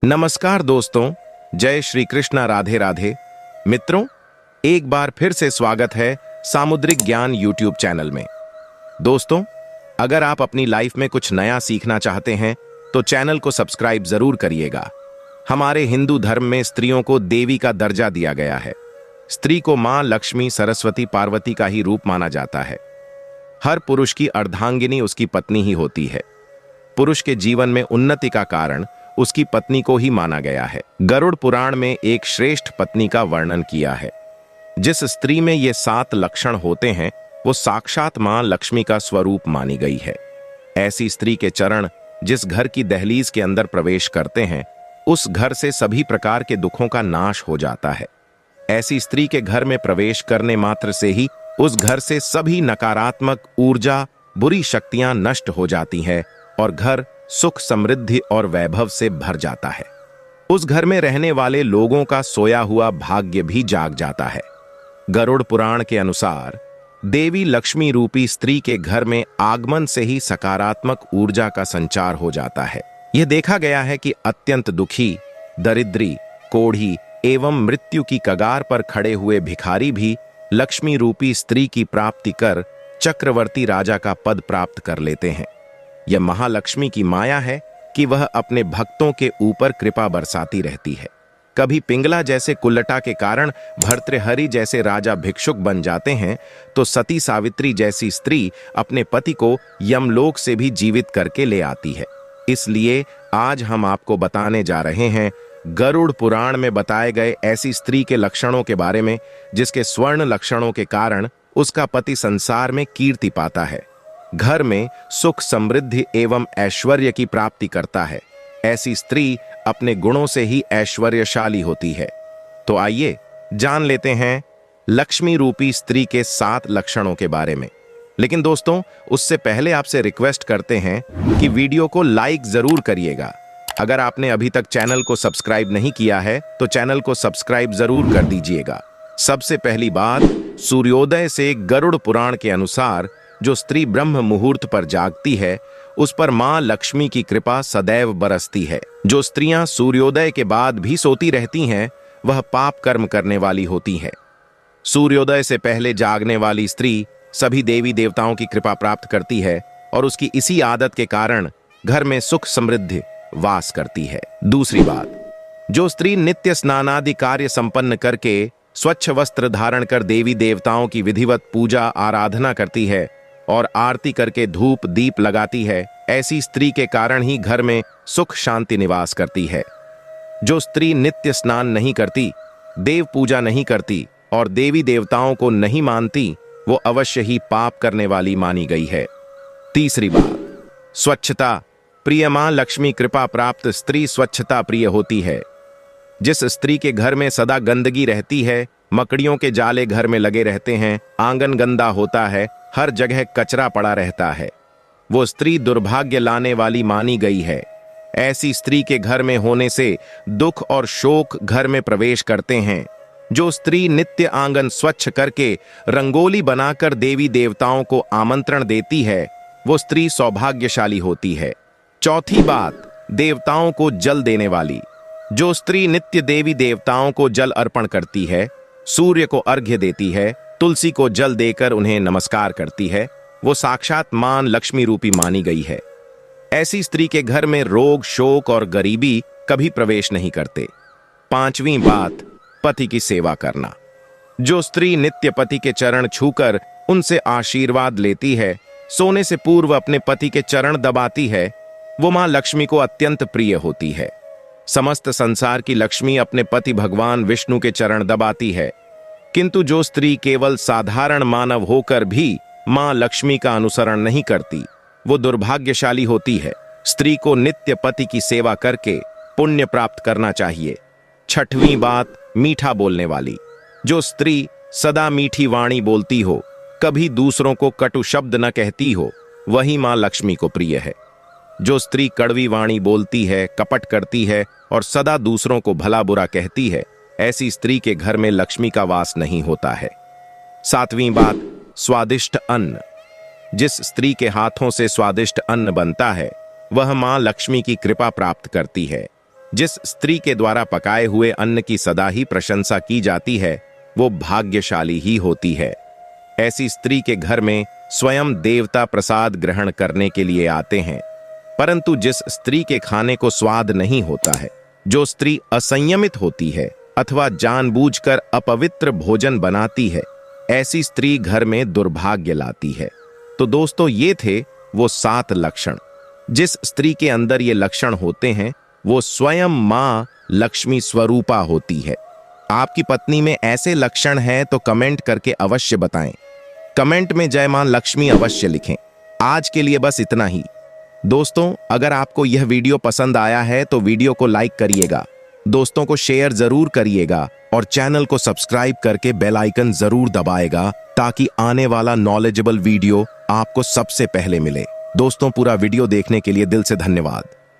नमस्कार दोस्तों, जय श्री कृष्णा, राधे राधे। मित्रों, एक बार फिर से स्वागत है सामुद्रिक ज्ञान यूट्यूब चैनल में। दोस्तों, अगर आप अपनी लाइफ में कुछ नया सीखना चाहते हैं तो चैनल को सब्सक्राइब जरूर करिएगा। हमारे हिंदू धर्म में स्त्रियों को देवी का दर्जा दिया गया है। स्त्री को मां लक्ष्मी, सरस्वती, पार्वती का ही रूप माना जाता है। हर पुरुष की अर्धांगिनी उसकी पत्नी ही होती है। पुरुष के जीवन में उन्नति का कारण उसकी पत्नी को ही माना गया है। गरुड़ पुराण में एक श्रेष्ठ पत्नी का वर्णन किया है। जिस स्त्री में ये 7 लक्षण होते हैं वो साक्षात मां लक्ष्मी का स्वरूप मानी गई है। ऐसी स्त्री के चरण जिस घर की दहलीज के अंदर प्रवेश करते हैं उस घर से सभी प्रकार के दुखों का नाश हो जाता है। ऐसी स्त्री के घर में प्रवेश करने मात्र से ही उस घर से सभी नकारात्मक ऊर्जा, बुरी शक्तियां नष्ट हो जाती हैं और घर सुख, समृद्धि और वैभव से भर जाता है। उस घर में रहने वाले लोगों का सोया हुआ भाग्य भी जाग जाता है। गरुड़ पुराण के अनुसार देवी लक्ष्मी रूपी स्त्री के घर में आगमन से ही सकारात्मक ऊर्जा का संचार हो जाता है। यह देखा गया है कि अत्यंत दुखी, दरिद्री, कोढ़ी एवं मृत्यु की कगार पर खड़े हुए भिखारी भी लक्ष्मी रूपी स्त्री की प्राप्ति कर चक्रवर्ती राजा का पद प्राप्त कर लेते हैं। यह महालक्ष्मी की माया है कि वह अपने भक्तों के ऊपर कृपा बरसाती रहती है। कभी पिंगला जैसे कुल्लटा के कारण भर्तृहरि जैसे राजा भिक्षुक बन जाते हैं तो सती सावित्री जैसी स्त्री अपने पति को यमलोक से भी जीवित करके ले आती है। इसलिए आज हम आपको बताने जा रहे हैं गरुड़ पुराण में बताए गए ऐसी स्त्री के लक्षणों के बारे में जिसके स्वर्ण लक्षणों के कारण उसका पति संसार में कीर्ति पाता है, घर में सुख, समृद्धि एवं ऐश्वर्य की प्राप्ति करता है। ऐसी स्त्री अपने गुणों से ही ऐश्वर्यशाली होती है। तो आइए जान लेते हैं लक्ष्मी रूपी स्त्री के 7 लक्षणों के बारे में। लेकिन दोस्तों, उससे पहले आपसे रिक्वेस्ट करते हैं कि वीडियो को लाइक जरूर करिएगा। अगर आपने अभी तक चैनल को सब्सक्राइब नहीं किया है तो चैनल को सब्सक्राइब जरूर कर दीजिएगा। सबसे पहली बात, सूर्योदय से गरुड़ पुराण के अनुसार जो स्त्री ब्रह्म मुहूर्त पर जागती है उस पर मां लक्ष्मी की कृपा सदैव बरसती है। जो स्त्रियां सूर्योदय के बाद भी सोती रहती हैं वह पाप कर्म करने वाली होती हैं। सूर्योदय से पहले जागने वाली स्त्री सभी देवी देवताओं की कृपा प्राप्त करती है और उसकी इसी आदत के कारण घर में सुख, समृद्धि वास करती है। दूसरी बात, जो स्त्री नित्य स्नानादि कार्य संपन्न करके स्वच्छ वस्त्र धारण कर देवी देवताओं की विधिवत पूजा आराधना करती है और आरती करके धूप दीप लगाती है, ऐसी स्त्री के कारण ही घर में सुख शांति निवास करती है। जो स्त्री नित्य स्नान नहीं करती, देव पूजा नहीं करती और देवी देवताओं को नहीं मानती वो अवश्य ही पाप करने वाली मानी गई है। तीसरी बात, स्वच्छता प्रिय मां लक्ष्मी कृपा प्राप्त स्त्री स्वच्छता प्रिय होती है। जिस स्त्री के घर में सदा गंदगी रहती है, मकड़ियों के जाले घर में लगे रहते हैं, आंगन गंदा होता है, हर जगह कचरा पड़ा रहता है, वो स्त्री दुर्भाग्य लाने वाली मानी गई है। ऐसी स्त्री के घर में होने से दुख और शोक घर में प्रवेश करते हैं। जो स्त्री नित्य आंगन स्वच्छ करके रंगोली बनाकर देवी देवताओं को आमंत्रण देती है वो स्त्री सौभाग्यशाली होती है। चौथी बात, देवताओं को जल देने वाली। जो स्त्री नित्य देवी देवताओं को जल अर्पण करती है, सूर्य को अर्घ्य देती है, तुलसी को जल देकर उन्हें नमस्कार करती है, वो साक्षात मां लक्ष्मी रूपी मानी गई है। ऐसी स्त्री के घर में रोग, शोक और गरीबी कभी प्रवेश नहीं करते। पांचवी बात, पति की सेवा करना। जो स्त्री नित्य पति के चरण छूकर उनसे आशीर्वाद लेती है, सोने से पूर्व अपने पति के चरण दबाती है, वो मां लक्ष्मी को अत्यंत प्रिय होती है। समस्त संसार की लक्ष्मी अपने पति भगवान विष्णु के चरण दबाती है, किंतु जो स्त्री केवल साधारण मानव होकर भी मां लक्ष्मी का अनुसरण नहीं करती वो दुर्भाग्यशाली होती है। स्त्री को नित्य पति की सेवा करके पुण्य प्राप्त करना चाहिए। छठवीं बात, मीठा बोलने वाली। जो स्त्री सदा मीठी वाणी बोलती हो, कभी दूसरों को कटु शब्द न कहती हो, वही मां लक्ष्मी को प्रिय है। जो स्त्री कड़वी वाणी बोलती है, कपट करती है और सदा दूसरों को भला बुरा कहती है, ऐसी स्त्री के घर में लक्ष्मी का वास नहीं होता है। सातवीं बात, स्वादिष्ट अन्न। जिस स्त्री के हाथों से स्वादिष्ट अन्न बनता है वह मां लक्ष्मी की कृपा प्राप्त करती है। जिस स्त्री के द्वारा पकाए हुए अन्न की सदा ही प्रशंसा की जाती है वो भाग्यशाली ही होती है। ऐसी स्त्री के घर में स्वयं देवता प्रसाद ग्रहण करने के लिए आते हैं। परंतु जिस स्त्री के खाने को स्वाद नहीं होता है, जो स्त्री असंयमित होती है अथवा जानबूझकर अपवित्र भोजन बनाती है, ऐसी स्त्री घर में दुर्भाग्य लाती है। तो दोस्तों, ये थे वो 7 लक्षण। जिस स्त्री के अंदर ये लक्षण होते हैं वो स्वयं मां लक्ष्मी स्वरूपा होती है। आपकी पत्नी में ऐसे लक्षण हैं तो कमेंट करके अवश्य बताएं। कमेंट में जय मां लक्ष्मी अवश्य लिखें। आज के लिए बस इतना ही। दोस्तों, अगर आपको यह वीडियो पसंद आया है तो वीडियो को लाइक करिएगा, दोस्तों को शेयर जरूर करिएगा और चैनल को सब्सक्राइब करके बेल आइकन जरूर दबाएगा ताकि आने वाला नॉलेजेबल वीडियो आपको सबसे पहले मिले। दोस्तों, पूरा वीडियो देखने के लिए दिल से धन्यवाद।